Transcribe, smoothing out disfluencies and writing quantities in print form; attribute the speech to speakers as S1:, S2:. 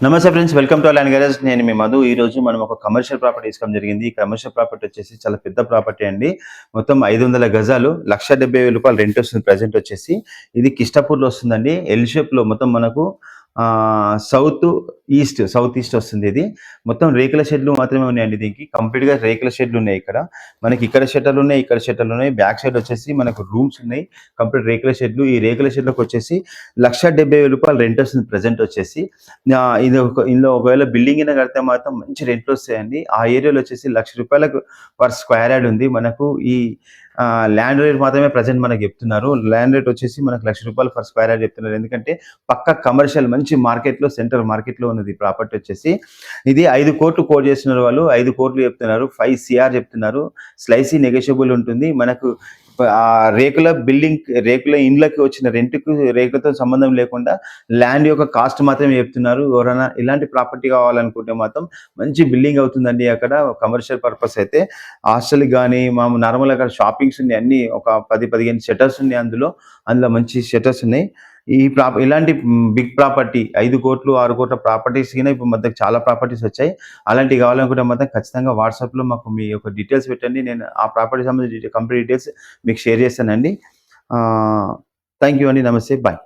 S1: నమస్తే friends, welcome to land garage. నేను మీ మధు. ఈ రోజు మనం ఒక కమర్షియల్ ప్రాపర్టీ తీసుకోవడం జరిగింది. ఈ కమర్షియల్ ప్రాపర్టీ వచ్చేసి చాలా పెద్ద ప్రాపర్టీ అండి. మొత్తం 500 గజాలు, 1,70,000 రూపాయలు రెంట్ వస్తుంది. ప్రజెంట్ వచ్చేసి ఇది కిష్టాపూర్లో వస్తుందండి. ఎల్ షేప్ లో మొత్తం మనకు సౌత్ ఈస్ట్ వస్తుంది. ఇది మొత్తం రేకుల షెడ్లు మాత్రమే ఉన్నాయండి. దీనికి కంప్లీట్ గా రేకుల షెడ్లు ఉన్నాయి. మనకి ఇక్కడ షెటర్లు ఉన్నాయి, ఇక్కడ షెటర్లు ఉన్నాయి. బ్యాక్ సైడ్ వచ్చేసి మనకు రూమ్స్ ఉన్నాయి. కంప్లీట్ రేకుల షెడ్లు. ఈ రేకుల షెడ్లకు వచ్చేసి 1,70,000 రూపాయలు రెంట్ వస్తుంది. ప్రజెంట్ వచ్చేసి ఇందులో ఒకవేళ బిల్డింగ్ అయినా కడితే మాత్రం మంచి రెంట్లు వస్తాయండి. ఆ ఏరియాలో వచ్చేసి 1,00,000 రూపాయలకు పర్ స్క్వేర్ యార్డ్ ఉంది. మనకు ఈ ల్యాండ్ రేట్ మాత్రమే ప్రజెంట్ మనకు చెప్తున్నారు. ల్యాండ్ రేట్ వచ్చేసి మనకు 1,00,000 రూపాయలు పర్ స్క్వేర్ యార్డ్ చెప్తున్నారు. ఎందుకంటే పక్క కమర్షియల్ మంచి మార్కెట్లో, సెంటర్ మార్కెట్లో ఉన్నది ప్రాపర్టీ వచ్చేసి. ఇది 5 కోట్లు కోట్ చేస్తున్నారు వాళ్ళు. 5 కోట్లు చెప్తున్నారు, 5 CR చెప్తున్నారు. స్లైసీ నెగోషియబుల్ ఉంటుంది. మనకు రేకుల ఇండ్లకి వచ్చిన రెంట్కు రేకులతో సంబంధం లేకుండా ల్యాండ్ యొక్క కాస్ట్ మాత్రమే చెప్తున్నారు. ఎవరైనా ఇలాంటి ప్రాపర్టీ కావాలనుకుంటే మాత్రం మంచి బిల్డింగ్ అవుతుందండి. అక్కడ కమర్షియల్ పర్పస్ అయితే హాస్టల్ కానీ నార్మల్ అక్కడ షాపింగ్స్ ఉన్నాయి. అన్ని ఒక 10-15 షట్టర్స్ ఉన్నాయి. అందులో మంచి షట్టర్స్ ఉన్నాయి. ఇలాంటి బిగ్ ప్రాపర్టీ 5 కోట్లు 6 కోట్ల ప్రాపర్టీస్ ఇప్పుడు మధ్య చాలా ప్రాపర్టీస్ వచ్చాయి. అలాంటివి కావాలనుకుంటే మాత్రం ఖచ్చితంగా వాట్సాప్లో మాకు మీ యొక్క డీటెయిల్స్ పెట్టండి. నేను ఆ ప్రాపర్టీ సంబంధించి కంప్లీట్ డీటెయిల్స్ మీకు షేర్ చేస్తానండి. థ్యాంక్ యూ అండి. నమస్తే, బాయ్.